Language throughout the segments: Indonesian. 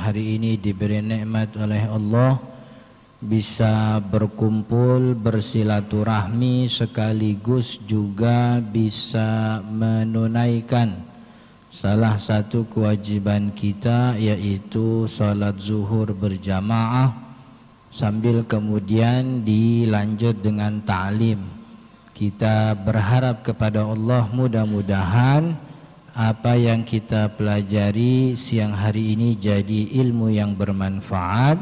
hari ini diberi nikmat oleh Allah bisa berkumpul bersilaturahmi sekaligus juga bisa menunaikan salah satu kewajiban kita, yaitu salat zuhur berjamaah sambil kemudian dilanjut dengan ta'lim. Kita berharap kepada Allah mudah-mudahan apa yang kita pelajari siang hari ini jadi ilmu yang bermanfaat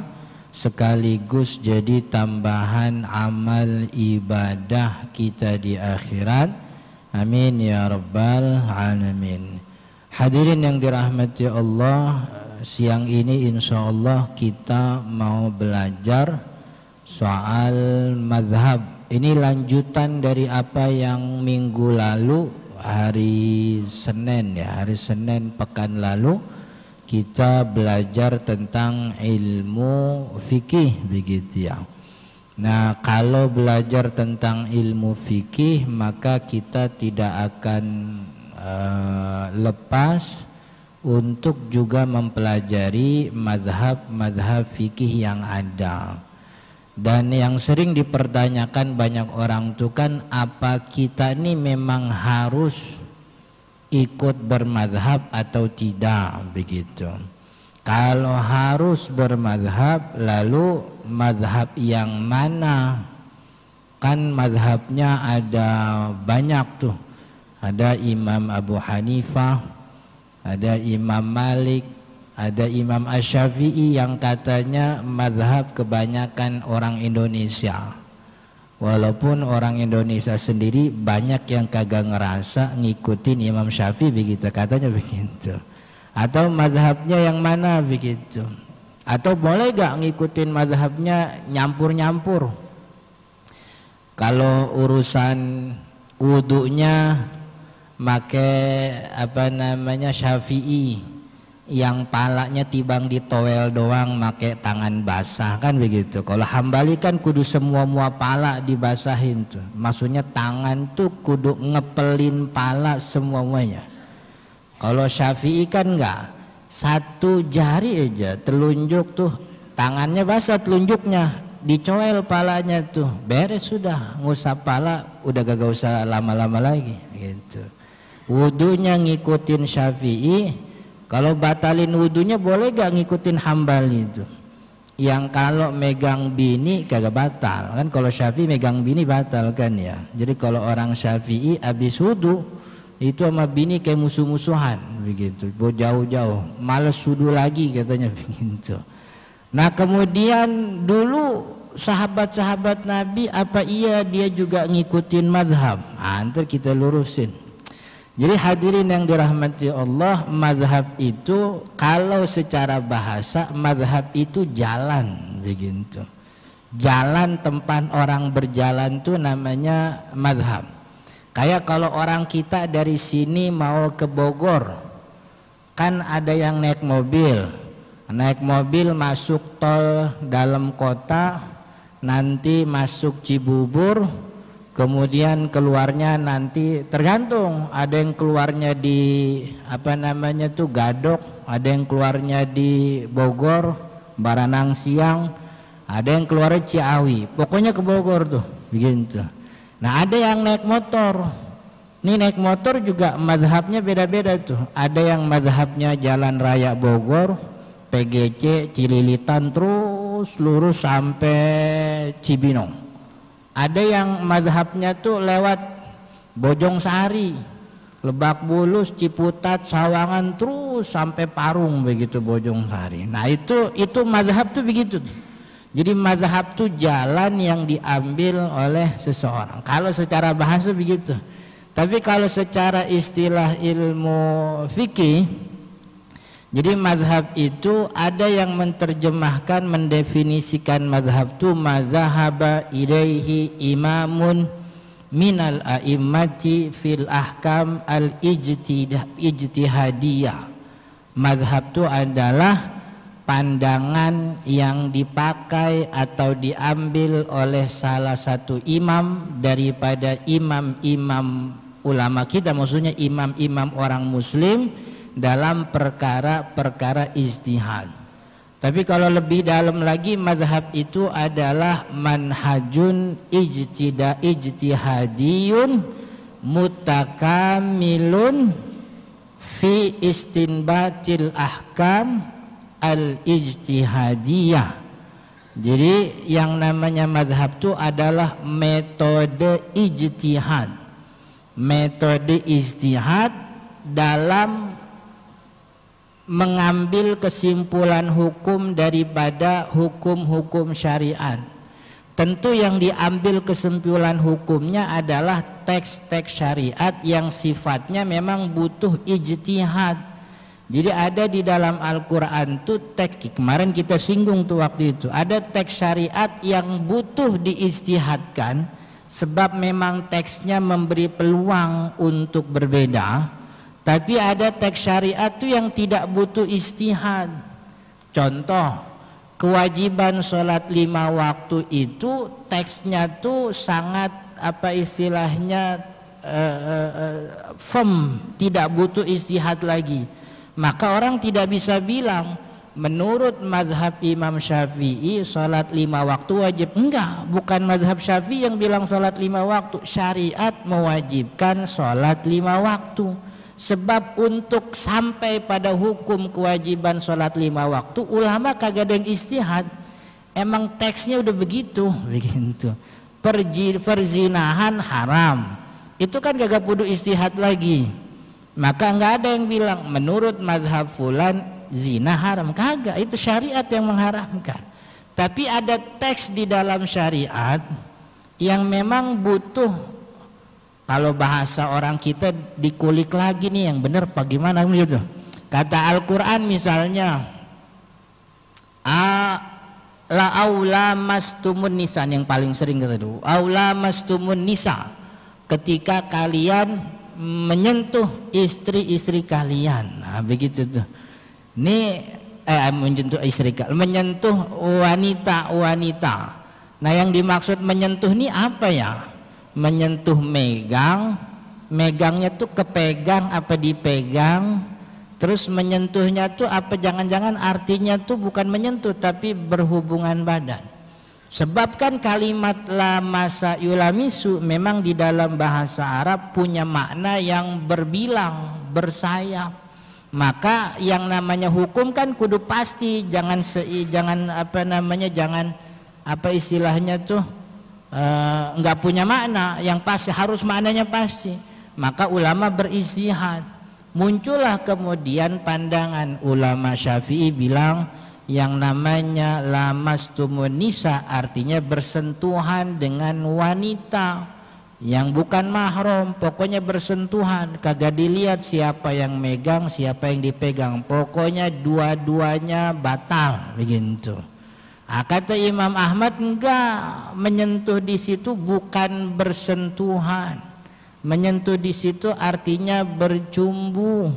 sekaligus jadi tambahan amal ibadah kita di akhirat. Amin ya rabbal alamin. Hadirin yang dirahmati Allah, siang ini insya Allah kita mau belajar soal madhab. Ini lanjutan dari apa yang minggu lalu, hari Senin pekan lalu kita belajar tentang ilmu fikih begitu ya. Nah, kalau belajar tentang ilmu fikih maka kita tidak akan lepas untuk juga mempelajari madhab fikih yang ada. Dan yang sering dipertanyakan banyak orang itu kan, apa kita ini memang harus ikut bermadhab atau tidak begitu. Kalau harus bermadhab, lalu madhab yang mana? Kan madhabnya ada banyak tuh. Ada Imam Abu Hanifah, ada Imam Malik, ada Imam Asy-Syafi'i yang katanya madhab kebanyakan orang Indonesia. Walaupun orang Indonesia sendiri banyak yang kagak ngerasa ngikutin Imam Syafi'i begitu, katanya begitu. Atau madhabnya yang mana begitu. Atau boleh gak ngikutin madhabnya nyampur-nyampur. Kalau urusan wudunya make Syafi'i, yang palanya tibang ditowel doang make tangan basah kan begitu. Kalau Hambali kan kudu semua pala dibasahin tuh. Maksudnya tangan tuh kudu ngepelin pala semuanya. Kalau Syafi'i kan enggak, satu jari aja telunjuk tuh tangannya basah, telunjuknya dicowel palanya tuh beres sudah, ngusap pala udah gak usah lama-lama lagi gitu. Wudunya ngikutin Syafi'i. Kalau batalin wudunya boleh gak ngikutin Hambali itu? Yang kalau megang bini kagak batal kan. Kalau Syafi'i megang bini batal kan ya. Jadi kalau orang Syafi'i habis wudu itu sama bini kayak musuh-musuhan begitu, jauh-jauh, males wudu lagi katanya begitu. Nah kemudian dulu sahabat-sahabat Nabi apa iya dia juga ngikutin madhab? Ntar kita lurusin. Jadi hadirin yang dirahmati Allah, madhab itu kalau secara bahasa madhab itu jalan begitu. Jalan tempat orang berjalan itu namanya madhab. Kayak kalau orang kita dari sini mau ke Bogor, kan ada yang naik mobil masuk tol dalam kota, nanti masuk Cibubur, kemudian keluarnya nanti tergantung, ada yang keluarnya di Gadok, ada yang keluarnya di Bogor, Baranang Siang, ada yang keluarnya Ciawi, pokoknya ke Bogor tuh begitu. Nah ada yang naik motor, nih naik motor juga madhabnya beda-beda tuh. Ada yang madhabnya jalan raya Bogor, PGC, Cililitan terus lurus sampai Cibinong. Ada yang madhabnya tuh lewat Bojong Sari, Lebak Bulus, Ciputat, Sawangan terus sampai Parung begitu Bojong Sari. Nah itu madhab tuh begitu. Jadi madhab tuh jalan yang diambil oleh seseorang. Kalau secara bahasa begitu. Tapi kalau secara istilah ilmu fikih, jadi madhab itu ada yang menerjemahkan, mendefinisikan madhab itu madhahaba ilaihi imamun minal a'immati fil ahkam al ijtihadiyah. Madhab itu adalah pandangan yang dipakai atau diambil oleh salah satu imam daripada imam-imam ulama kita, maksudnya imam-imam orang muslim dalam perkara-perkara ijtihad. Tapi kalau lebih dalam lagi, mazhab itu adalah manhajun ijtihadiyun mutakamilun fi istinbatil ahkam al-ijtihadiyah. Jadi yang namanya mazhab itu adalah metode ijtihad. Metode ijtihad dalam mengambil kesimpulan hukum daripada hukum-hukum syariat. Tentu yang diambil kesimpulan hukumnya adalah teks-teks syariat yang sifatnya memang butuh ijtihad. Jadi ada di dalam Al-Quran tuh teks, kemarin kita singgung tuh waktu itu, ada teks syariat yang butuh diijtihadkan sebab memang teksnya memberi peluang untuk berbeda. Tapi ada teks syariat itu yang tidak butuh ijtihad. Contoh, kewajiban sholat 5 waktu itu teksnya tuh sangat apa istilahnya firm, tidak butuh ijtihad lagi. Maka orang tidak bisa bilang menurut mazhab Imam Syafi'i sholat 5 waktu wajib. Enggak, bukan mazhab Syafi'i yang bilang sholat 5 waktu. Syariat mewajibkan sholat 5 waktu. Sebab untuk sampai pada hukum kewajiban sholat 5 waktu, ulama kagak ada yang ijtihad. Emang teksnya udah begitu. Perzinahan haram, itu kan kagak kudu ijtihad lagi. Maka nggak ada yang bilang menurut mazhab fulan zina haram, kagak, itu syariat yang mengharamkan. Tapi ada teks di dalam syariat yang memang butuh, kalau bahasa orang kita dikulik lagi nih yang benar bagaimana gitu. Kata Al-Quran misalnya, la aula mastumun nisa, yang paling sering kata itu, aula mastumun nisa, ketika kalian menyentuh istri-istri kalian. Nah, begitu tuh. Ini menyentuh istri, menyentuh wanita-wanita. Nah, yang dimaksud menyentuh ini apa ya? Menyentuh megangnya tuh kepegang apa dipegang, terus menyentuhnya tuh apa jangan-jangan artinya tuh bukan menyentuh tapi berhubungan badan. Sebab kan kalimat la masa yulamisu memang di dalam bahasa Arab punya makna yang berbilang, bersayap. Maka yang namanya hukum kan kudu pasti, jangan istilahnya tuh nggak punya makna yang pasti, harus maknanya pasti. Maka ulama berijtihad. Muncullah kemudian pandangan ulama Syafi'i bilang yang namanya lamastumun nisa artinya bersentuhan dengan wanita yang bukan mahram, pokoknya bersentuhan, kagak dilihat siapa yang megang siapa yang dipegang, pokoknya dua-duanya batal begitu. Kata Imam Ahmad enggak, menyentuh di situ bukan bersentuhan, menyentuh di situ artinya bercumbu.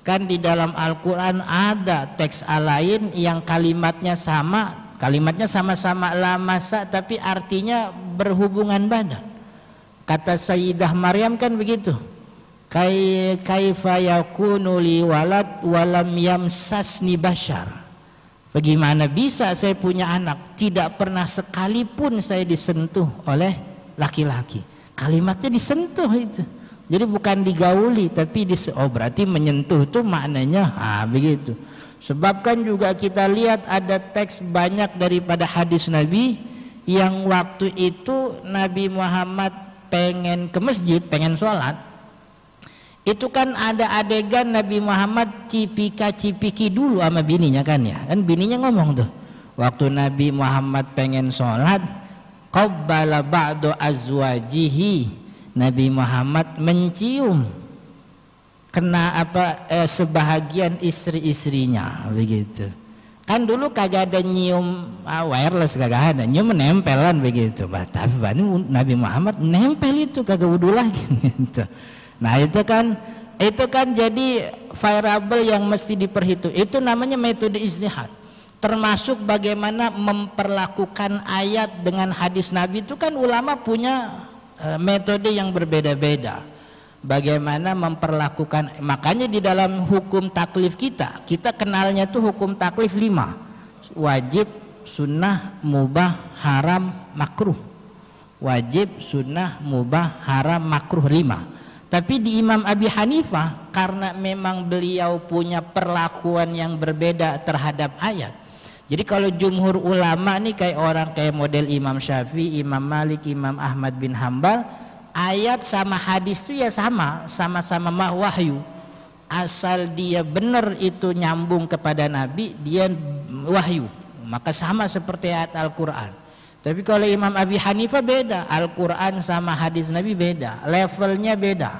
Kan di dalam Al-Quran ada teks lain yang kalimatnya sama-sama lamasa tapi artinya berhubungan badan. Kata Sayyidah Maryam kan begitu, kaifa yakunu li walad walam yamsasni bashar. Bagaimana bisa saya punya anak tidak pernah sekalipun saya disentuh oleh laki-laki. Kalimatnya disentuh itu. Jadi bukan digauli tapi berarti menyentuh itu maknanya begitu. Sebab kan juga kita lihat ada teks banyak daripada hadis Nabi yang waktu itu Nabi Muhammad pengen ke masjid, pengen sholat. Itu kan ada adegan Nabi Muhammad cipika-cipiki dulu sama bininya kan ya. Kan bininya ngomong tuh, waktu Nabi Muhammad pengen sholat, qabbala ba'du azwajihi, Nabi Muhammad mencium kena sebahagian istri-istrinya begitu. Kan dulu kagak ada nyium wireless, kagak ada, nyium menempelan begitu. Tapi Nabi Muhammad menempel itu kagak wudu lagi gitu. Nah itu kan jadi variable yang mesti diperhitung. Itu namanya metode ijtihad. Termasuk bagaimana memperlakukan ayat dengan hadis Nabi itu kan ulama punya metode yang berbeda-beda. Bagaimana memperlakukan, makanya di dalam hukum taklif kita kenalnya tuh hukum taklif 5. wajib, sunnah, mubah, haram, makruh. Wajib, sunnah, mubah, haram, makruh 5. Tapi di Imam Abi Hanifah karena memang beliau punya perlakuan yang berbeda terhadap ayat. Jadi kalau jumhur ulama nih kayak orang kayak model Imam Syafi'i, Imam Malik, Imam Ahmad bin Hambal, ayat sama hadis itu ya sama-sama wahyu. Asal dia benar itu nyambung kepada Nabi, dia wahyu. Maka sama seperti ayat Al-Quran. Tapi kalau Imam Abi Hanifah beda, Al-Quran sama hadis Nabi beda, levelnya beda.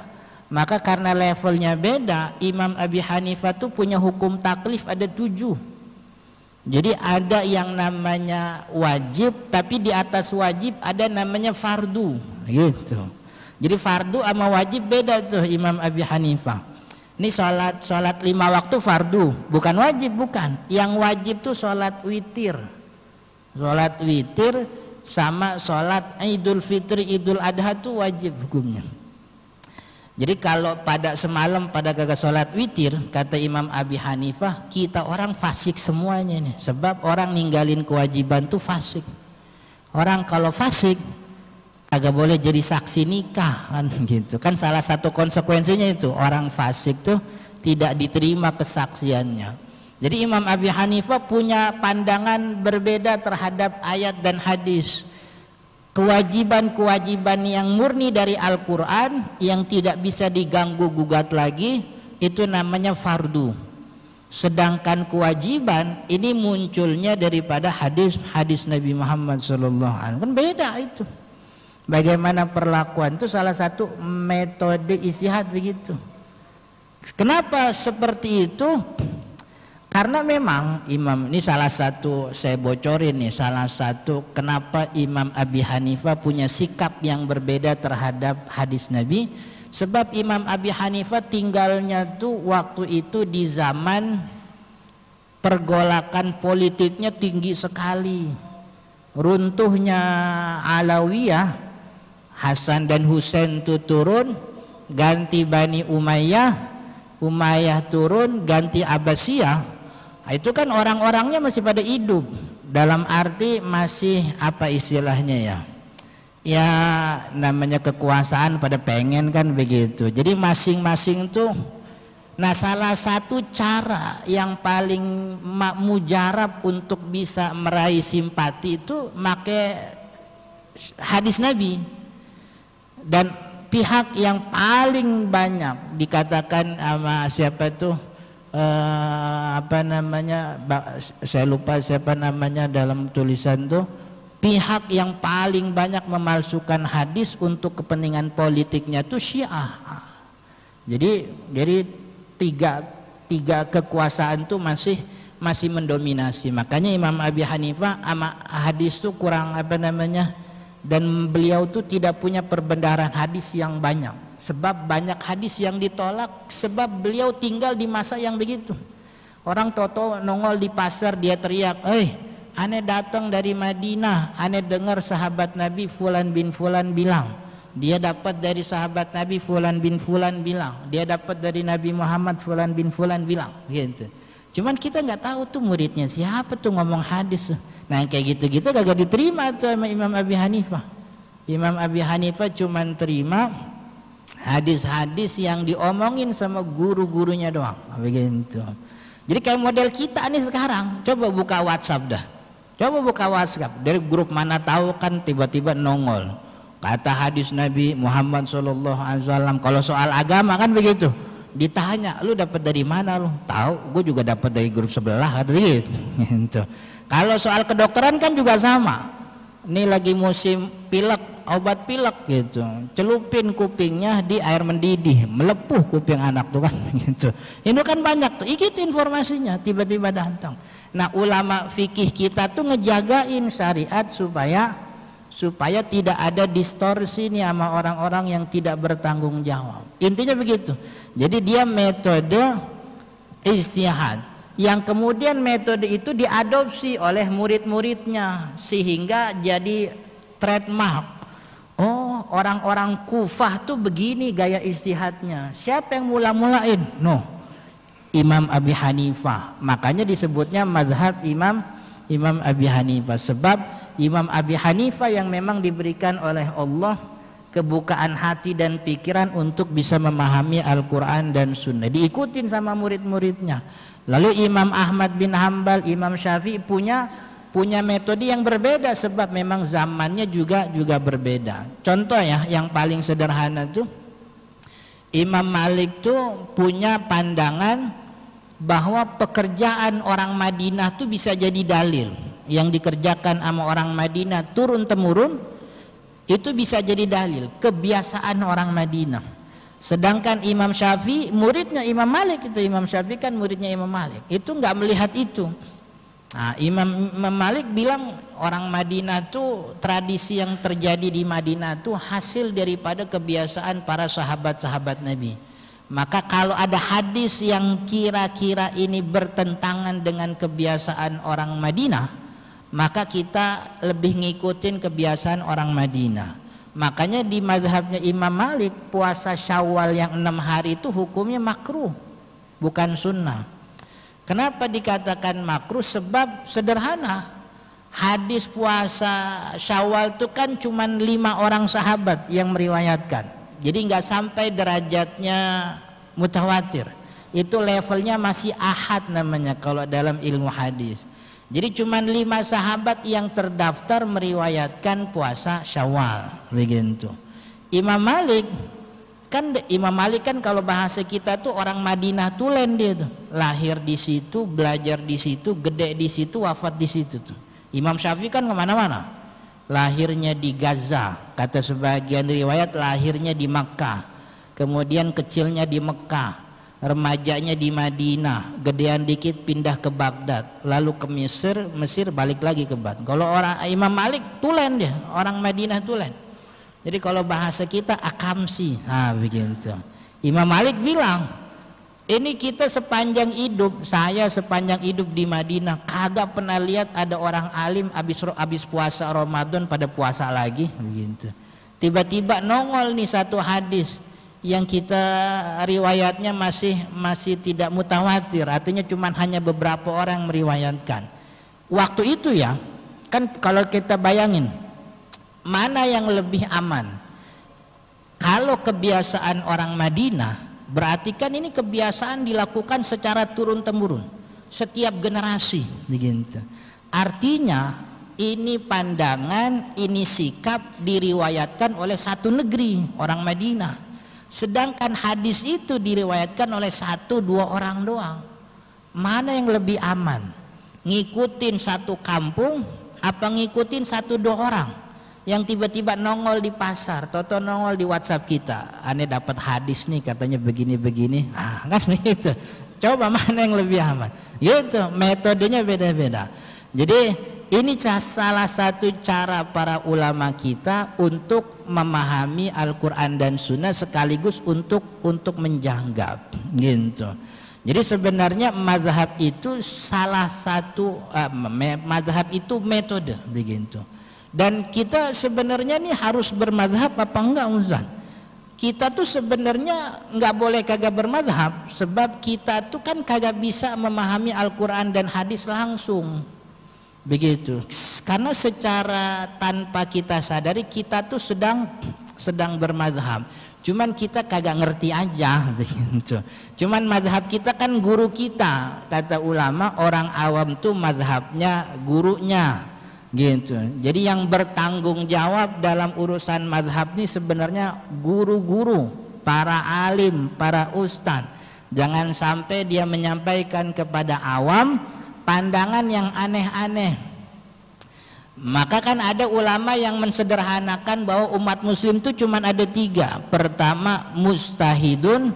Maka karena levelnya beda, Imam Abi Hanifah tuh punya hukum taklif ada 7. Jadi ada yang namanya wajib, tapi di atas wajib ada namanya fardu, gitu. Jadi fardu sama wajib beda tuh Imam Abi Hanifah. Ini sholat 5 waktu fardu, bukan wajib, bukan. Yang wajib tuh sholat witir. Sholat witir sama sholat Idul Fitri, Idul Adha tuh wajib hukumnya. Jadi kalau pada semalam pada gagal sholat witir, kata Imam Abi Hanifah, kita orang fasik semuanya nih. Sebab orang ninggalin kewajiban tuh fasik. Orang kalau fasik agak boleh jadi saksi nikah kan gitu. Kan salah satu konsekuensinya itu orang fasik tuh tidak diterima kesaksiannya. Jadi Imam Abi Hanifah punya pandangan berbeda terhadap ayat dan hadis. Kewajiban-kewajiban yang murni dari Al-Quran yang tidak bisa diganggu gugat lagi itu namanya fardu. Sedangkan kewajiban ini munculnya daripada hadis Nabi Muhammad SAW. Kan beda itu. Bagaimana perlakuan itu salah satu metode ijtihad begitu. Kenapa seperti itu? Karena memang Imam ini salah satu saya bocorin nih, salah satu kenapa Imam Abi Hanifah punya sikap yang berbeda terhadap hadis Nabi. Sebab Imam Abi Hanifah tinggalnya tuh waktu itu di zaman pergolakan politiknya tinggi sekali. Runtuhnya Alawiyah, Hasan dan Husain tuh turun, ganti Bani Umayyah, Umayyah turun, ganti Abbasiyah. Itu kan orang-orangnya masih pada hidup, dalam arti masih apa istilahnya ya, ya namanya kekuasaan pada pengen kan begitu. Jadi masing-masing tuh, nah salah satu cara yang paling mujarab untuk bisa meraih simpati itu make hadis Nabi. Dan pihak yang paling banyak dikatakan sama siapa tuh apa namanya, saya lupa siapa namanya dalam tulisan tuh, pihak yang paling banyak memalsukan hadis untuk kepentingan politiknya tuh Syiah. Jadi tiga kekuasaan tuh masih mendominasi. Makanya Imam Abi Hanifah sama hadis tuh kurang apa namanya, dan beliau tuh tidak punya perbendaharaan hadis yang banyak. Sebab banyak hadis yang ditolak sebab beliau tinggal di masa yang begitu. Orang toto nongol di pasar dia teriak, ane datang dari Madinah, ane dengar sahabat Nabi Fulan bin Fulan bilang, dia dapat dari sahabat Nabi Fulan bin Fulan bilang, dia dapat dari Nabi Muhammad Fulan bin Fulan bilang, gitu. Cuman kita nggak tahu tuh muridnya siapa tuh ngomong hadis. Nah kayak gitu-gitu kagak diterima tuh sama Imam Abi Hanifah. Imam Abi Hanifah cuman terima hadis-hadis yang diomongin sama guru-gurunya doang, begitu. Jadi kayak model kita nih sekarang, coba buka WhatsApp dah, coba buka WhatsApp dari grup mana tahu kan tiba-tiba nongol kata hadis Nabi Muhammad SAW. Kalau soal agama kan begitu, ditanya lu dapat dari mana, lu tahu gue juga dapat dari grup sebelah kan gitu. Kalau soal kedokteran kan juga sama. Ini lagi musim pilek, obat pilek gitu, celupin kupingnya di air mendidih, melepuh kuping anak tuh kan gitu. Ini kan banyak tuh, ikut informasinya tiba-tiba datang. Nah ulama fikih kita tuh ngejagain syariat supaya tidak ada distorsi nih sama orang-orang yang tidak bertanggung jawab. Intinya begitu. Jadi dia metode ijtihad yang kemudian metode itu diadopsi oleh murid-muridnya sehingga jadi trademark. Oh, orang-orang Kufah tuh begini gaya ijtihadnya. Siapa yang mula-mulain? Imam Abi Hanifah. Makanya disebutnya mazhab Imam Imam Abi Hanifah. Sebab Imam Abi Hanifah yang memang diberikan oleh Allah kebukaan hati dan pikiran untuk bisa memahami Al-Quran dan Sunnah, diikutin sama murid-muridnya. Lalu Imam Ahmad bin Hambal, Imam Syafi'i punya metode yang berbeda, sebab memang zamannya juga berbeda. Contoh ya, yang paling sederhana tuh, Imam Malik tuh punya pandangan bahwa pekerjaan orang Madinah tuh bisa jadi dalil. Yang dikerjakan sama orang Madinah turun temurun itu bisa jadi dalil kebiasaan orang Madinah. Sedangkan Imam Syafi'i muridnya Imam Malik, itu Imam Syafi'i kan muridnya Imam Malik, itu nggak melihat itu. Nah, Imam Malik bilang orang Madinah tuh, tradisi yang terjadi di Madinah tuh hasil daripada kebiasaan para sahabat-sahabat Nabi. Maka kalau ada hadis yang kira-kira ini bertentangan dengan kebiasaan orang Madinah, maka kita lebih ngikutin kebiasaan orang Madinah. Makanya di mazhabnya Imam Malik, puasa Syawal yang 6 hari itu hukumnya makruh, bukan sunnah. Kenapa dikatakan makruh? Sebab sederhana, hadis puasa Syawal itu kan cuma 5 orang sahabat yang meriwayatkan. Jadi nggak sampai derajatnya mutawatir. Itu levelnya masih ahad namanya kalau dalam ilmu hadis. Jadi cuma 5 sahabat yang terdaftar meriwayatkan puasa Syawal, begitu. Imam Malik kan kalau bahasa kita tuh orang Madinah tulen, dia tuh lahir di situ, belajar di situ, gede di situ, wafat di situ tuh. Imam Syafi'i kan kemana-mana. Lahirnya di Gaza, kata sebagian riwayat lahirnya di Makkah, kemudian kecilnya di Mekah, remajanya di Madinah, gedean dikit pindah ke Baghdad, lalu ke Mesir balik lagi ke Baghdad. Kalau orang Imam Malik tulen, dia orang Madinah tulen. Jadi kalau bahasa kita akamsi, begitu. Imam Malik bilang, ini kita sepanjang hidup, saya sepanjang hidup di Madinah kagak pernah lihat ada orang alim habis puasa Ramadan pada puasa lagi, begitu. Tiba-tiba nongol nih satu hadis yang kita riwayatnya masih tidak mutawatir, artinya cuma hanya beberapa orang meriwayatkan. Waktu itu ya, kan kalau kita bayangin mana yang lebih aman? Kalau kebiasaan orang Madinah, berarti kan ini kebiasaan dilakukan secara turun-temurun setiap generasi, begitu. Artinya ini pandangan, ini sikap diriwayatkan oleh satu negeri, orang Madinah. Sedangkan hadis itu diriwayatkan oleh 1-2 orang doang. Mana yang lebih aman? Ngikutin satu kampung apa ngikutin 1-2 orang yang tiba-tiba nongol di pasar, toto nongol di WhatsApp kita, aneh dapat hadis nih katanya begini-begini, kan begitu. Coba mana yang lebih aman? Gitu, metodenya beda-beda. Jadi ini salah satu cara para ulama kita untuk memahami Al-Quran dan Sunnah sekaligus untuk menjanggap, gitu. Jadi sebenarnya mazhab itu salah satu mazhab itu metode, begitu. Dan kita sebenarnya nih harus bermadhab apa enggak, Ustaz? Kita tuh sebenarnya nggak boleh kagak bermadhab, sebab kita tuh kan kagak bisa memahami Al-Quran dan hadis langsung, begitu. Karena secara tanpa kita sadari kita tuh sedang bermadhab, cuman kita kagak ngerti aja, begitu. Cuman madhab kita kan guru kita, kata ulama, orang awam tuh madhabnya gurunya, gitu. Jadi yang bertanggung jawab dalam urusan madhab ini sebenarnya guru-guru, para alim, para ustadz. Jangan sampai dia menyampaikan kepada awam pandangan yang aneh-aneh. Maka kan ada ulama yang mensederhanakan bahwa umat muslim itu cuma ada 3. Pertama mustahidun,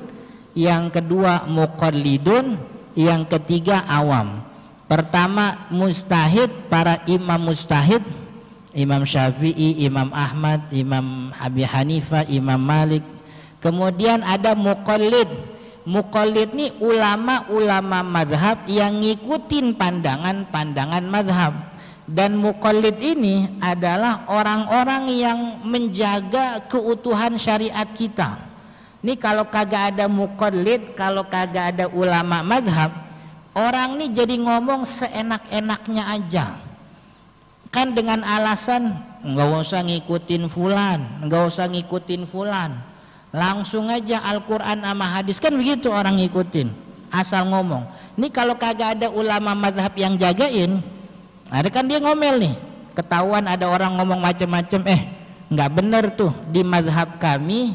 yang kedua muqallidun, yang ketiga awam. Pertama mustahid, para imam mustahid, Imam Syafi'i, Imam Ahmad, Imam Abi Hanifah, Imam Malik. Kemudian ada muqallid. Muqallid ini ulama-ulama madhab yang ngikutin pandangan madhab. Dan muqallid ini adalah orang-orang yang menjaga keutuhan syariat kita. Ini kalau kagak ada muqallid, kalau kagak ada ulama madhab, orang ini jadi ngomong seenak-enaknya aja. kan dengan alasan nggak usah ngikutin fulan, nggak usah ngikutin fulan, langsung aja Al-Quran sama hadis, kan begitu orang ngikutin asal ngomong. Ini kalau kagak ada ulama mazhab yang jagain, ada kan dia ngomel nih, ketahuan ada orang ngomong macam-macam, nggak bener tuh di mazhab kami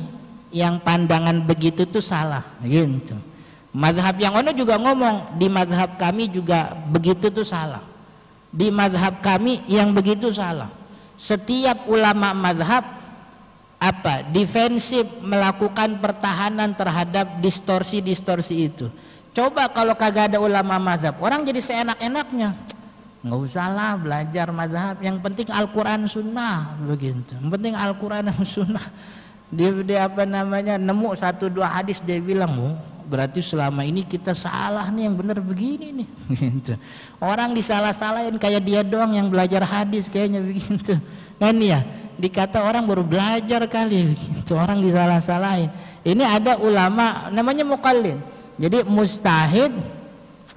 yang pandangan begitu tuh salah gitu. Mazhab yang ono juga ngomong di mazhab kami juga begitu tuh salah, di mazhab kami yang begitu salah. Setiap ulama mazhab defensif, melakukan pertahanan terhadap distorsi-distorsi itu. Coba kalau kagak ada ulama mazhab, orang jadi seenak-enaknya, nggak usah lah belajar mazhab, yang penting Al-Quran Sunnah begitu, yang penting Al-Quran Sunnah. Dia nemu 1-2 hadis, dia bilang, oh berarti selama ini kita salah nih, yang benar begini nih gitu. Orang disalah-salahin, kayak dia doang yang belajar hadis kayaknya begitu kan ya, dikata orang baru belajar kali begitu, orang disalah-salahin. Ini ada ulama namanya muqallid, jadi mustahid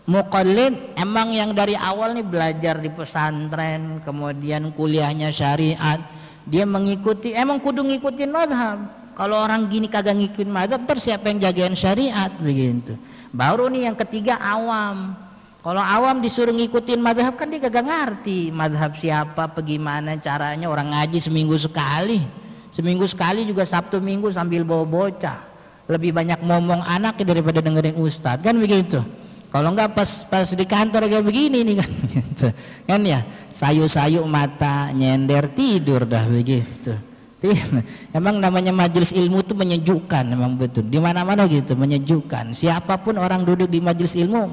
muqallid emang yang dari awal nih belajar di pesantren, kemudian kuliahnya syariat, dia mengikuti, emang kudu ngikutin mazhab. Kalau orang gini kagak ngikutin mazhab, ntar siapa yang jagain syariat begitu. Baru nih yang ketiga awam. Kalau awam disuruh ngikutin mazhab kan dia kagak ngerti mazhab siapa, bagaimana caranya. Orang ngaji seminggu sekali juga Sabtu Minggu sambil bawa bocah. Lebih banyak ngomong anaknya daripada dengerin ustadz, kan begitu. Kalau enggak pas di kantor kayak begini nih kan gitu. Kan ya, sayu-sayu mata, nyender tidur dah begitu. Emang namanya majelis ilmu itu menyejukkan, memang betul. Di mana-mana gitu menyejukkan. Siapapun orang duduk di majelis ilmu,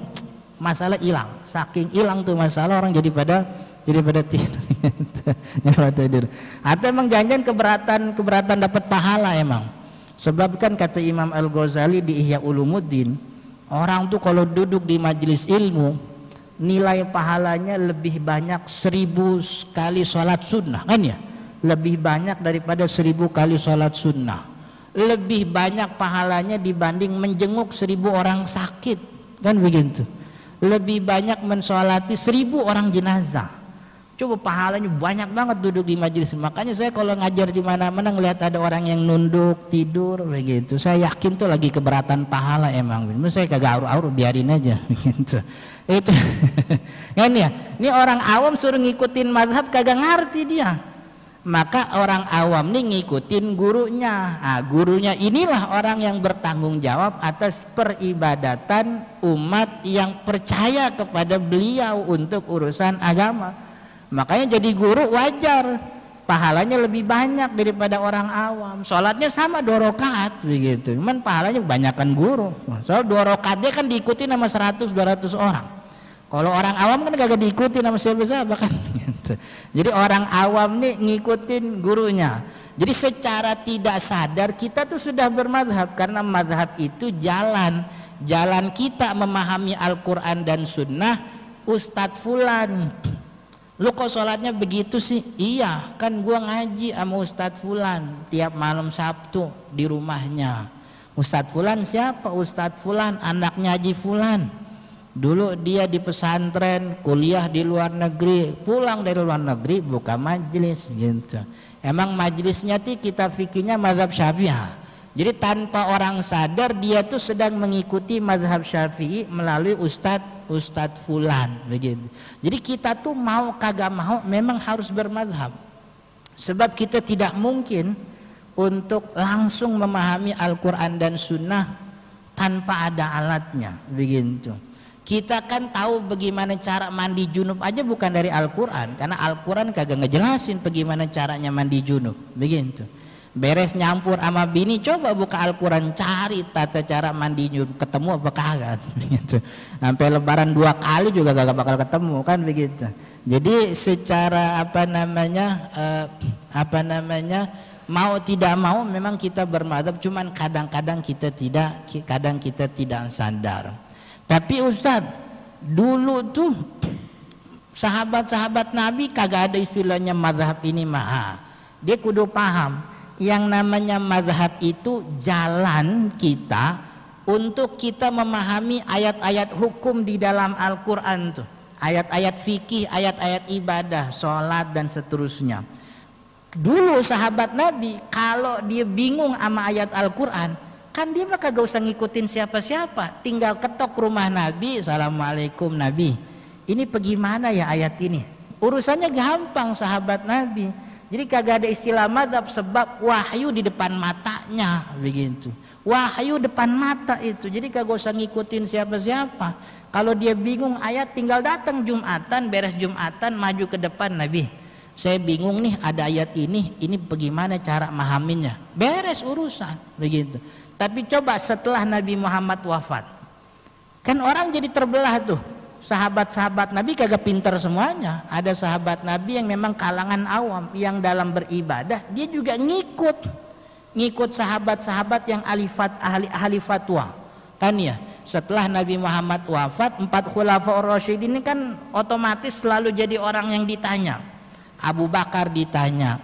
masalah hilang. Saking hilang tuh masalah, orang jadi pada tidur. Atau emang jangan keberatan dapat pahala emang. Sebab kan kata Imam Al-Ghazali di Ihya Ulumuddin, orang tuh kalau duduk di majelis ilmu, nilai pahalanya lebih banyak 1000 kali sholat sunnah, kan ya? Lebih banyak daripada 1000 kali sholat sunnah. Lebih banyak pahalanya dibanding menjenguk 1000 orang sakit, kan begitu. Lebih banyak mensolati 1000 orang jenazah. Coba pahalanya banyak banget duduk di majelis. Makanya saya kalau ngajar di mana-mana ngelihat ada orang yang nunduk tidur begitu, saya yakin tuh lagi keberatan pahala emang. Saya kagak aur-aur, biarin aja begitu. Itu kan ya. Ini orang awam suruh ngikutin mazhab kagak ngerti dia. Maka orang awam nih ngikutin gurunya. Gurunya inilah orang yang bertanggung jawab atas peribadatan umat yang percaya kepada beliau untuk urusan agama. Makanya jadi guru wajar pahalanya lebih banyak daripada orang awam. Sholatnya sama 2 rakaat begitu, cuman pahalanya kebanyakan guru. Soal 2 rakaatnya kan diikuti sama 100-200 orang. Kalau orang awam kan kagak diikuti sama siapa-siapa kan gitu. Jadi orang awam nih ngikutin gurunya. Jadi secara tidak sadar kita tuh sudah bermadhab, karena madhab itu jalan kita memahami Al-Quran dan Sunnah. Ustadz Fulan, lu kok sholatnya begitu sih? Iya, kan gua ngaji sama Ustadz Fulan tiap malam Sabtu di rumahnya. Ustadz Fulan siapa? Ustadz Fulan anaknya Haji Fulan. Dulu dia di pesantren, kuliah di luar negeri, pulang dari luar negeri buka majelis gitu. Emang majelisnya kita fikihnya mazhab Syafi'i. Jadi tanpa orang sadar dia tuh sedang mengikuti mazhab Syafi'i melalui Ustadz Fulan begitu. Jadi kita tuh mau kagak mau memang harus bermazhab. Sebab kita tidak mungkin untuk langsung memahami Al-Quran dan Sunnah tanpa ada alatnya begitu. Kita kan tahu bagaimana cara mandi junub aja bukan dari Al-Quran, karena Al-Quran kagak ngejelasin bagaimana caranya mandi junub begitu. Beres nyampur sama bini, coba buka Al-Quran, cari tata cara mandi junub, ketemu apa kagak begitu. Sampai lebaran 2 kali juga gak bakal ketemu kan begitu. Jadi secara mau tidak mau memang kita bermadzhab, cuman kadang-kadang kita tidak sadar. Tapi Ustadz, dulu tuh sahabat-sahabat Nabi kagak ada istilahnya mazhab ini mah. Dia kudu paham yang namanya mazhab itu jalan kita untuk kita memahami ayat-ayat hukum di dalam Al-Quran tuh. ayat-ayat fikih, ayat-ayat ibadah, sholat dan seterusnya. Dulu sahabat Nabi kalau dia bingung sama ayat Al-Quran, kan dia mah kagak usah ngikutin siapa-siapa, tinggal ketok rumah Nabi, assalamualaikum Nabi, ini bagaimana ya ayat ini, urusannya gampang sahabat Nabi. Jadi kagak ada istilah madzhab, sebab wahyu di depan matanya begitu. Wahyu depan mata itu. Jadi kagak usah ngikutin siapa-siapa. Kalau dia bingung ayat, tinggal datang Jumatan, beres Jumatan maju ke depan Nabi. Saya bingung nih ada ayat ini bagaimana cara memahaminya? Beres urusan begitu. Tapi coba setelah Nabi Muhammad wafat, kan orang jadi terbelah tuh. Sahabat-sahabat Nabi kagak pintar semuanya. Ada sahabat Nabi yang memang kalangan awam, yang dalam beribadah dia juga ngikut sahabat-sahabat yang ahli fatwa. Kan ya, setelah Nabi Muhammad wafat, 4 khulafaur rasyidin ini kan otomatis selalu jadi orang yang ditanya. Abu Bakar ditanya,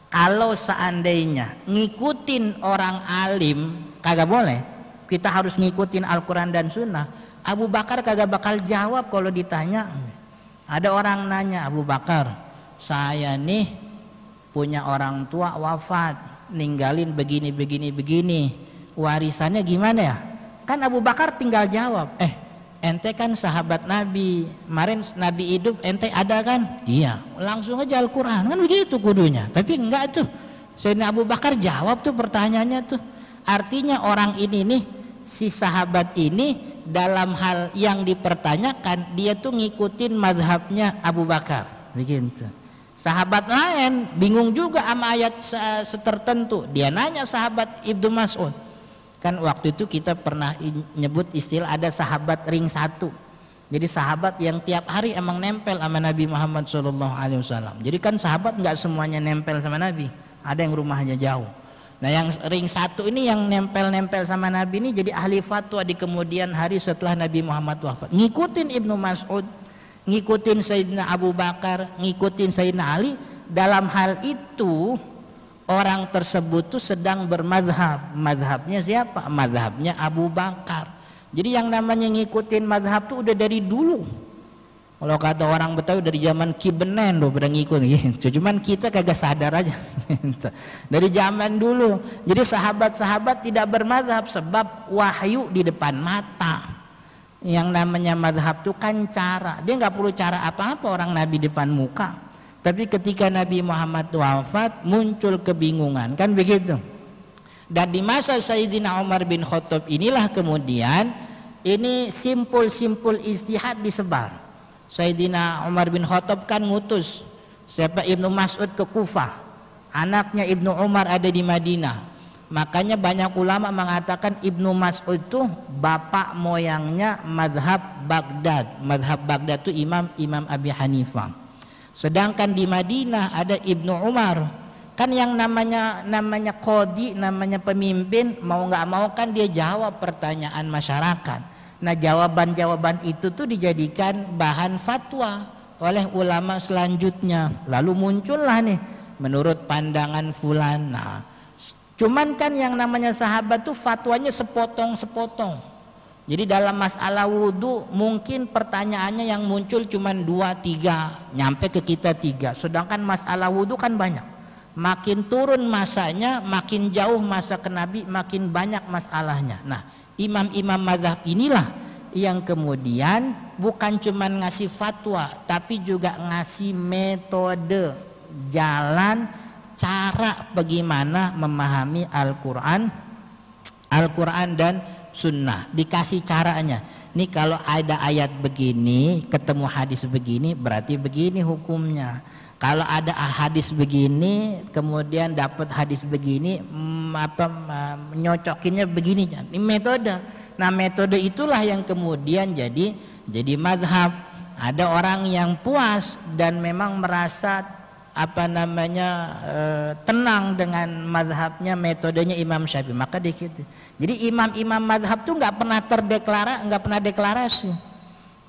kalau seandainya ngikutin orang alim kagak boleh, kita harus ngikutin Al-Quran dan Sunnah. Abu Bakar kagak bakal jawab kalau ditanya. Ada orang nanya, Abu Bakar, saya nih punya orang tua wafat, ninggalin begini, warisannya gimana ya? Kan Abu Bakar tinggal jawab, ente kan sahabat Nabi, kemarin Nabi hidup ente ada kan? Iya, langsung aja Al-Quran, kan begitu kudunya. Tapi enggak tuh, Sayyidina Abu Bakar jawab tuh pertanyaannya tuh. Artinya orang ini nih, si sahabat ini dalam hal yang dipertanyakan dia tuh ngikutin mazhabnya Abu Bakar begitu. Sahabat lain bingung juga sama ayat tertentu, dia nanya sahabat Ibnu Mas'ud. Kan waktu itu kita pernah nyebut istilah ada sahabat ring 1. Jadi sahabat yang tiap hari emang nempel sama Nabi Muhammad SAW. Jadi kan sahabat nggak semuanya nempel sama Nabi, ada yang rumahnya jauh. Nah yang ring 1 ini yang nempel-nempel sama Nabi ini jadi ahli fatwa di kemudian hari setelah Nabi Muhammad wafat. Ngikutin Ibnu Mas'ud, ngikutin Sayyidina Abu Bakar, ngikutin Sayyidina Ali. Dalam hal itu orang tersebut tuh sedang bermadhab. Madhabnya siapa? Madhabnya Abu Bakar. Jadi yang namanya ngikutin madhab tuh udah dari dulu. Kalau kata orang Betawi dari zaman Kibenen loh pada ngikut gitu. Cuman kita kagak sadar aja. Dari zaman dulu. Jadi sahabat-sahabat tidak bermadhab sebab wahyu di depan mata. Yang namanya madhab itu kan cara. Dia nggak perlu cara apa-apa orang Nabi depan muka. Tapi ketika Nabi Muhammad wafat muncul kebingungan, kan begitu. Dan di masa Sayyidina Umar bin Khattab inilah kemudian ini simpul-simpul ijtihad disebar. Sayyidina Umar bin Khattab kan ngutus siapa Ibnu Mas'ud ke Kufah, anaknya Ibnu Umar ada di Madinah. Makanya banyak ulama mengatakan Ibnu Mas'ud itu bapak moyangnya madhab Baghdad. Madhab Baghdad itu Imam Abi Hanifah. Sedangkan di Madinah ada Ibnu Umar. Kan yang namanya qadhi, namanya pemimpin, mau nggak mau kan dia jawab pertanyaan masyarakat. Nah jawaban-jawaban itu tuh dijadikan bahan fatwa oleh ulama selanjutnya. Lalu muncullah nih menurut pandangan fulan. Nah, cuman kan yang namanya sahabat tuh fatwanya sepotong-sepotong. Jadi dalam masalah wudhu mungkin pertanyaannya yang muncul cuman 2-3, nyampe ke kita 3. Sedangkan masalah wudhu kan banyak. Makin turun masanya, makin jauh masa ke Nabi, makin banyak masalahnya. Nah imam-imam mazhab inilah yang kemudian bukan cuma ngasih fatwa tapi juga ngasih metode, jalan, cara bagaimana memahami Al-Quran dan Sunnah. Dikasih caranya. Nih kalau ada ayat begini ketemu hadis begini berarti begini hukumnya. Kalau ada hadis begini kemudian dapat hadis begini nyocokinnya begini. Ini metode. Nah metode itulah yang kemudian jadi mazhab. Ada orang yang puas dan memang merasa tenang dengan mazhabnya, metodenya Imam Syafi'i, maka dikit. Jadi imam-imam mazhab tuh nggak pernah deklarasi.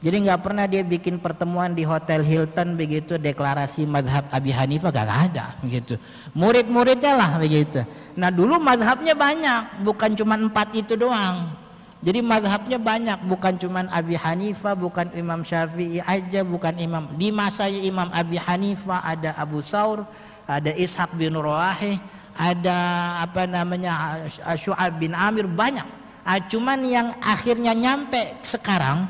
Jadi nggak pernah dia bikin pertemuan di Hotel Hilton begitu deklarasi mazhab Abi Hanifah, gak ada begitu. Murid-muridnya lah begitu. Nah dulu mazhabnya banyak, bukan cuma 4 itu doang. Jadi mazhabnya banyak, bukan cuman Abi Hanifah, bukan Imam Syafi'i aja, bukan imam. Di masa Imam Abi Hanifah ada Abu Thawr, ada Ishaq bin Ruwahih, ada Syu'ab bin Amir, banyak. Cuman yang akhirnya nyampe sekarang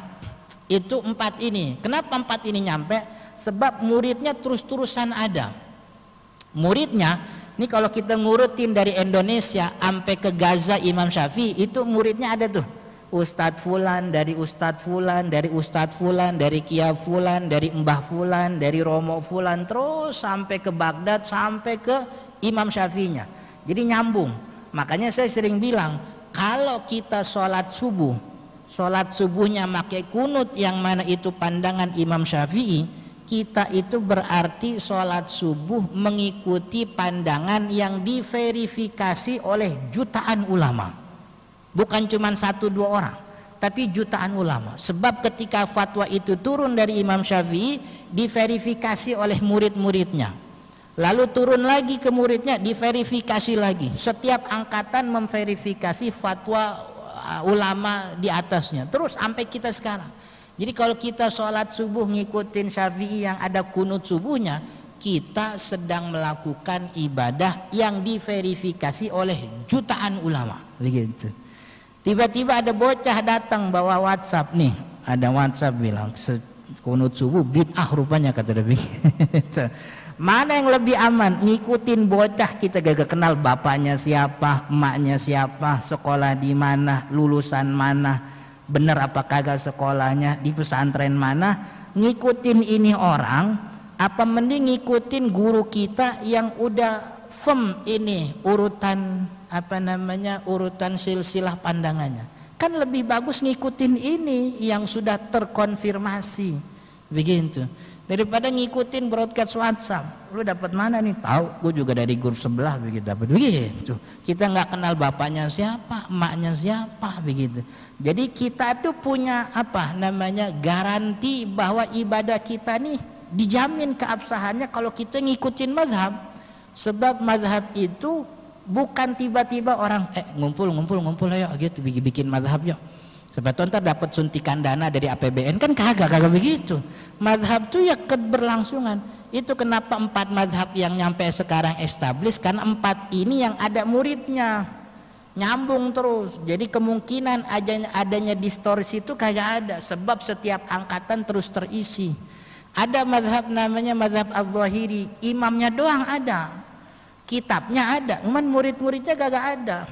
itu 4 ini. Kenapa 4 ini nyampe? Sebab muridnya terus-terusan ada. Muridnya ini kalau kita ngurutin dari Indonesia sampai ke Gaza Imam Syafi'i, itu muridnya ada tuh. Ustadz Fulan, dari Ustadz Fulan, dari Ustadz Fulan, dari Kiai Fulan, dari Mbah Fulan, dari Romo Fulan, terus sampai ke Baghdad, sampai ke Imam Syafi'inya. Jadi nyambung. Makanya saya sering bilang, kalau kita sholat subuhnya pakai kunut yang mana itu pandangan Imam Syafi'i, kita itu berarti sholat subuh mengikuti pandangan yang diverifikasi oleh jutaan ulama. Bukan cuma 1-2 orang, tapi jutaan ulama. Sebab ketika fatwa itu turun dari Imam Syafi'i, diverifikasi oleh murid-muridnya. Lalu turun lagi ke muridnya, diverifikasi lagi. Setiap angkatan memverifikasi fatwa ulama di atasnya. Terus sampai kita sekarang. Jadi kalau kita sholat subuh ngikutin Syafi'i yang ada kunut subuhnya, kita sedang melakukan ibadah yang diverifikasi oleh jutaan ulama. Begitu. Tiba-tiba ada bocah datang bawa WhatsApp nih, ada WhatsApp bilang kunut subuh bid'ah rupanya, kata dia. Mana yang lebih aman? Ngikutin bocah kita gak kenal bapaknya siapa, emaknya siapa, sekolah di mana, lulusan mana, bener apa kagak sekolahnya, di pesantren mana. Ngikutin ini orang, apa mending ngikutin guru kita yang udah firm ini urutan urutan silsilah pandangannya. Kan lebih bagus ngikutin ini yang sudah terkonfirmasi, begitu, daripada ngikutin broadcast WhatsApp. Lu dapat mana nih? Tahu, gue juga dari grup sebelah, begitu, dapat begitu. Kita nggak kenal bapaknya siapa, emaknya siapa, begitu. Jadi kita tuh punya garansi bahwa ibadah kita nih dijamin keabsahannya kalau kita ngikutin mazhab. Sebab mazhab itu bukan tiba-tiba orang ngumpul ayo gitu bikin mazhab yuk. Sebab ntar dapat suntikan dana dari APBN, kan kagak begitu. Mazhab tuh ya keberlangsungan. Itu kenapa 4 mazhab yang nyampe sekarang established, karena 4 ini yang ada muridnya. Nyambung terus. Jadi kemungkinan adanya distorsi itu kagak ada, sebab setiap angkatan terus terisi. Ada mazhab namanya mazhab Al-Zahiri, imamnya doang ada, kitabnya ada, cuman murid-muridnya kagak ada.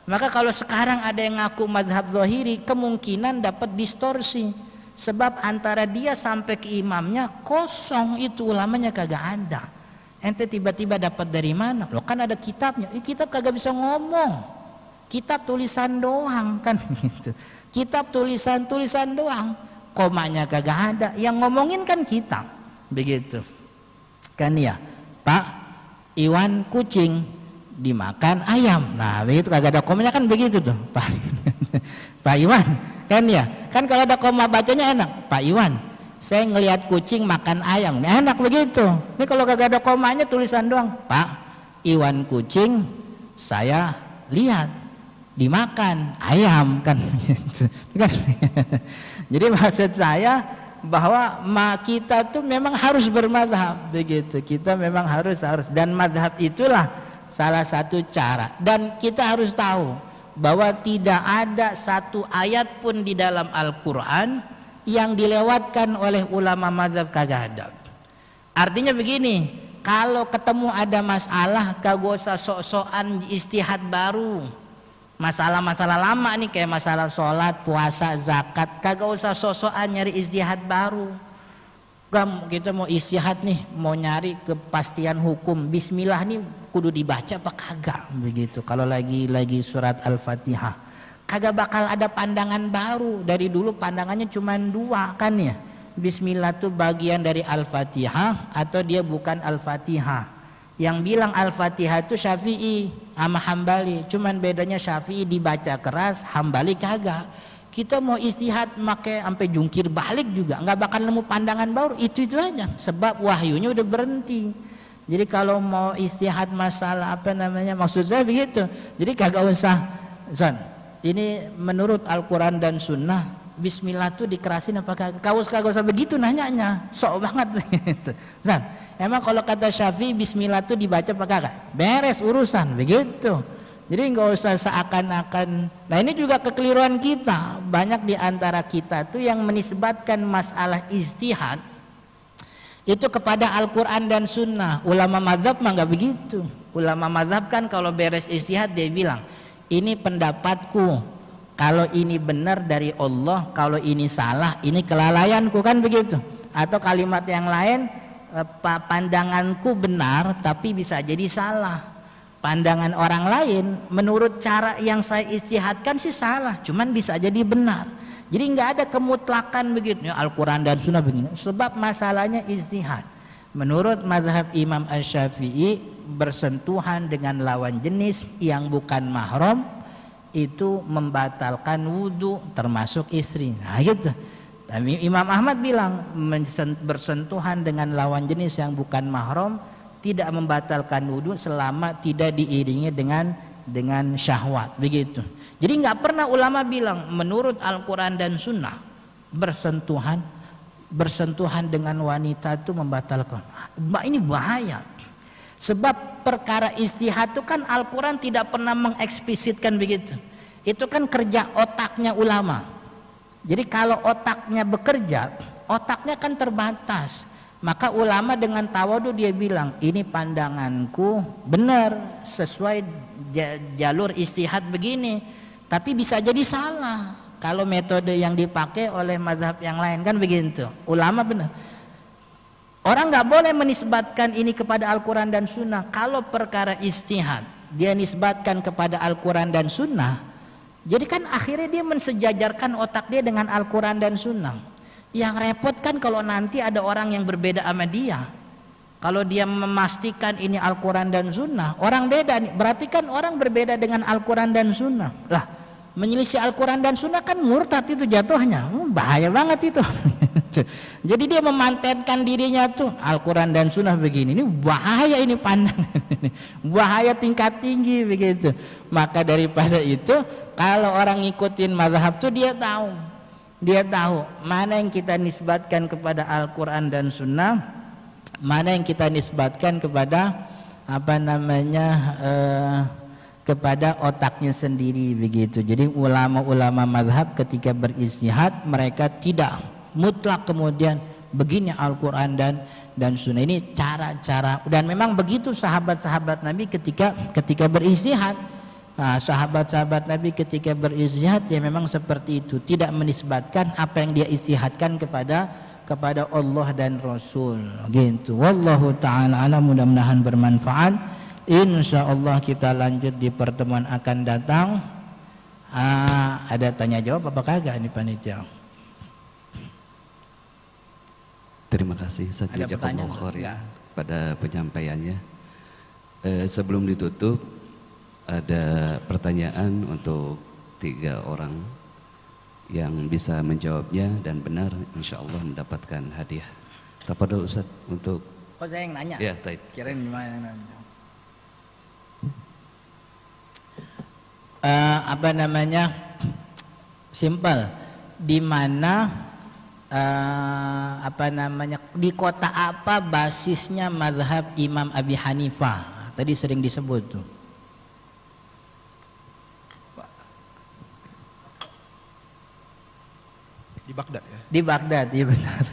Maka kalau sekarang ada yang ngaku mazhab Zahiri, kemungkinan dapat distorsi. Sebab antara dia sampai ke imamnya kosong, itu ulamanya kagak ada. Ente tiba-tiba dapat dari mana? Loh kan ada kitabnya. Kitab kagak bisa ngomong. Kitab tulisan doang kan gitu. Kitab tulisan doang. Komanya kagak ada. Yang ngomongin kan kitab. Begitu. Kan ya, Pak Iwan kucing dimakan ayam. Nah begitu, kagak ada komanya kan begitu tuh Pak Iwan kan ya. Kan kalau ada koma bacanya enak. Pak Iwan, saya ngelihat kucing makan ayam, enak begitu. Ini kalau kagak ada komanya tulisan doang, Pak Iwan kucing saya lihat dimakan ayam kan gitu. Jadi maksud saya bahwa kita tuh memang harus bermadhab, begitu. Kita memang harus, dan madhab itulah salah satu cara. Dan kita harus tahu bahwa tidak ada satu ayat pun di dalam Al-Quran yang dilewatkan oleh ulama madhab, kagak ada. Artinya begini, kalau ketemu ada masalah kagak usah sok-sokan istihad baru. Masalah-masalah lama nih kayak masalah sholat, puasa, zakat, kagak usah sok-sokan nyari istihad baru. Kita mau istihad nih, mau nyari kepastian hukum, bismillah nih kudu dibaca apa kagak, begitu. Kalau lagi surat Al-Fatihah, kagak bakal ada pandangan baru. Dari dulu pandangannya cuma 2 kan ya. Bismillah tuh bagian dari Al-Fatihah atau dia bukan Al-Fatihah. Yang bilang Al-Fatihah itu Syafi'i sama Hambali, cuman bedanya Syafi'i dibaca keras, Hambali kagak. Kita mau istihad make sampai jungkir balik juga nggak bakal nemu pandangan baru, itu aja, sebab wahyunya udah berhenti. Jadi kalau mau istihad masalah maksud saya begitu. Jadi kagak usah ini menurut Al-Quran dan Sunnah Bismillah tuh dikerasin apa kagak? Kau usah begitu nanyanya, sok banget begitu. Ustaz, emang kalau kata Syafi'i Bismillah tuh dibaca apa kagak? Beres urusan begitu. Jadi nggak usah seakan-akan. Nah ini juga kekeliruan kita. Banyak di antara kita tuh yang menisbatkan masalah ijtihad itu kepada Al-Quran dan Sunnah. Ulama mazhab mah nggak begitu. Ulama mazhab kan kalau beres ijtihad dia bilang, ini pendapatku. Kalau ini benar dari Allah, kalau ini salah, ini kelalaianku, kan begitu. Atau kalimat yang lain, pandanganku benar tapi bisa jadi salah. Pandangan orang lain menurut cara yang saya ijtihadkan sih salah, cuman bisa jadi benar. Jadi nggak ada kemutlakan begitu Al-Quran dan Sunnah begini. Sebab masalahnya ijtihad. Menurut mazhab Imam Asy-Syafi'i, bersentuhan dengan lawan jenis yang bukan mahram itu membatalkan wudhu termasuk istri. Nah gitu. Tapi Imam Ahmad bilang bersentuhan dengan lawan jenis yang bukan mahram tidak membatalkan wudhu selama tidak diiringi dengan syahwat, begitu. Jadi nggak pernah ulama bilang menurut Al-Quran dan Sunnah bersentuhan dengan wanita itu membatalkan. Ini bahaya. Sebab perkara ijtihad itu kan Al-Quran tidak pernah mengeksplisitkan begitu. Itu kan kerja otaknya ulama. Jadi kalau otaknya bekerja, otaknya kan terbatas. Maka ulama dengan tawadu dia bilang, ini pandanganku benar sesuai jalur ijtihad begini. Tapi bisa jadi salah kalau metode yang dipakai oleh mazhab yang lain, kan begitu. Ulama benar. Orang nggak boleh menisbatkan ini kepada Al-Quran dan Sunnah. Kalau perkara ijtihad dia nisbatkan kepada Al-Quran dan Sunnah, jadi kan akhirnya dia mensejajarkan otak dia dengan Al-Quran dan Sunnah. Yang repot kan kalau nanti ada orang yang berbeda sama dia. Kalau dia memastikan ini Al-Quran dan Sunnah, orang beda nih. Berarti kan orang berbeda dengan Al-Quran dan Sunnah. Lah, menyelisih Al-Quran dan Sunnah kan murtad itu jatuhnya. Bahaya banget itu. Jadi dia memantenkan dirinya tuh Al-Quran dan Sunnah begini. Ini bahaya, ini pandangan. Bahaya tingkat tinggi begitu. Maka daripada itu, kalau orang ngikutin mazhab tuh dia tahu mana yang kita nisbatkan kepada Al-Quran dan Sunnah, mana yang kita nisbatkan kepada kepada otaknya sendiri begitu. Jadi ulama-ulama mazhab ketika berijtihad mereka tidak mutlak kemudian begini Al-Quran dan Sunnah. Ini cara-cara, dan memang begitu sahabat-sahabat Nabi ketika berijtihad. Nah, sahabat-sahabat Nabi ketika berijtihad ya memang seperti itu, tidak menisbatkan apa yang dia ijtihadkan kepada Allah dan Rasul gitu. Wallahu ta'ala alam, mudah-mudahan bermanfaat. Insyaallah kita lanjut di pertemuan akan datang. Ada tanya jawab apa kagak ini panitia? Terima kasih Ustaz Jazakallahu khairan pada penyampaiannya. Sebelum ditutup ada pertanyaan untuk 3 orang yang bisa menjawabnya dan benar, insya Allah mendapatkan hadiah. Tafadhol Ustaz untuk. Oh saya yang nanya? Ya, taib. Kirain gimana yang nanya. Simpel. Di mana di kota apa basisnya mazhab Imam Abi Hanifah? Tadi sering disebut tuh. Di Baghdad ya? Di Baghdad, iya benar.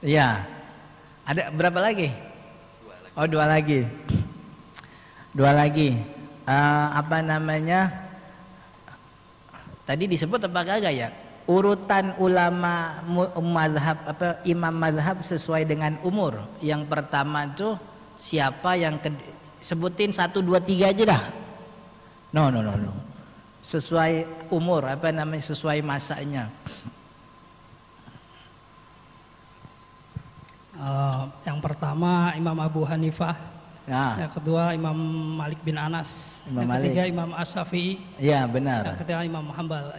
Ya. Ada berapa lagi? 2 lagi. Dua lagi. Tadi disebut apa kagak ya? Urutan ulama mazhab imam mazhab sesuai dengan umur. Yang pertama tuh siapa yang sebutin 1, 2, 3 aja dah. No. Sesuai umur, sesuai masanya. Yang pertama Imam Abu Hanifah, yang kedua Imam Malik bin Anas, yang ketiga Imam Asy-Syafi'i. Ya benar. Yang ketiga Imam Hambal.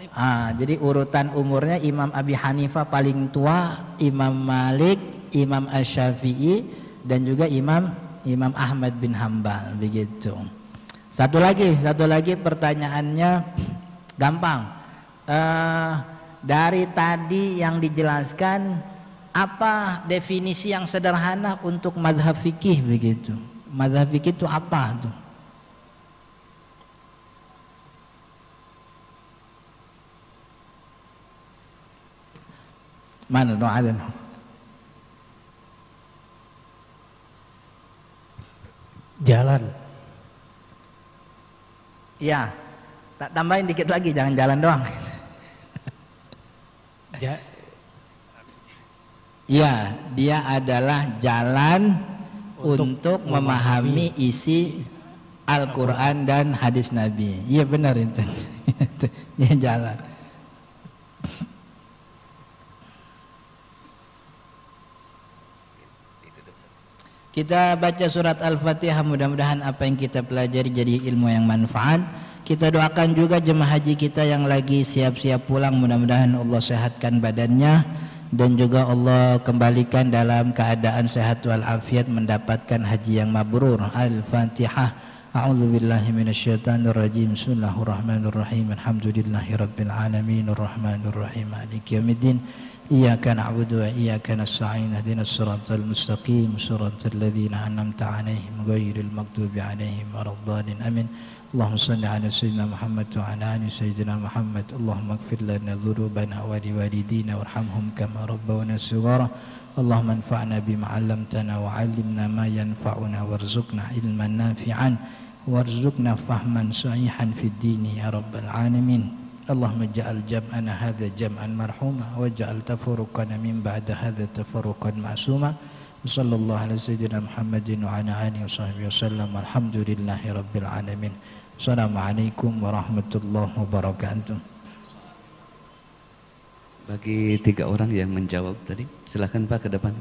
Jadi urutan umurnya Imam Abi Hanifah paling tua, Imam Malik, Imam Asy-Syafi'i, dan juga Imam Ahmad bin Hambal begitu. Satu lagi pertanyaannya, Gampang. Dari tadi yang dijelaskan, apa definisi yang sederhana untuk mazhab fikih begitu? Mazhab fikih itu apa tuh? Mana dong ada? Jalan. Ya, tak tambahin dikit lagi, jangan jalan doang. Ya, dia adalah jalan untuk memahami isi Al-Quran dan hadis Nabi. Iya benar itu. Dia jalan. Kita baca surat Al-Fatihah, mudah-mudahan apa yang kita pelajari jadi ilmu yang manfaat. Kita doakan juga jemaah haji kita yang lagi siap-siap pulang, mudah-mudahan Allah sehatkan badannya dan juga Allah kembalikan dalam keadaan sehat walafiat mendapatkan haji yang mabrur. Al-Fatihah. A'udzubillahi minasyaitonirrajim. Bismillahirrahmanirrahim. Alhamdulillahirabbil alamin arrahmanirrahim maliki yaumiddin. Iyyaka na'budu wa iyyaka nasta'in ihdinas siratal mustaqim siratal ladzina an'amta 'alaihim ghairil maghdubi 'alaihim waladdallin amin. Allahumma shalli 'ala sayyidina Muhammad wa 'ala ali sayyidina Muhammad. Allahumma ighfir lana dzunubana wa liwalidina warhamhum kama rabbawna shighara. Allahumma anfa'na bima 'allamtana wa 'allimna ma yanfa'una warzuqna ilman nafi'an warzuqna fahman sahihan fid dini ya rabbal alamin. Allahumma ja'al jam'ana hadha jam'an marhuma wa ja'al tafarruqana min ba'da hadha tafarruqan ma'suma. Sallallahu ala sayyidina Muhammadin wa ala alihi wa sahbihi wasallam. Alhamdulillahi rabbil alamin. Assalamualaikum warahmatullahi wabarakatuh. Bagi 3 orang yang menjawab tadi, silakan Pak ke depan.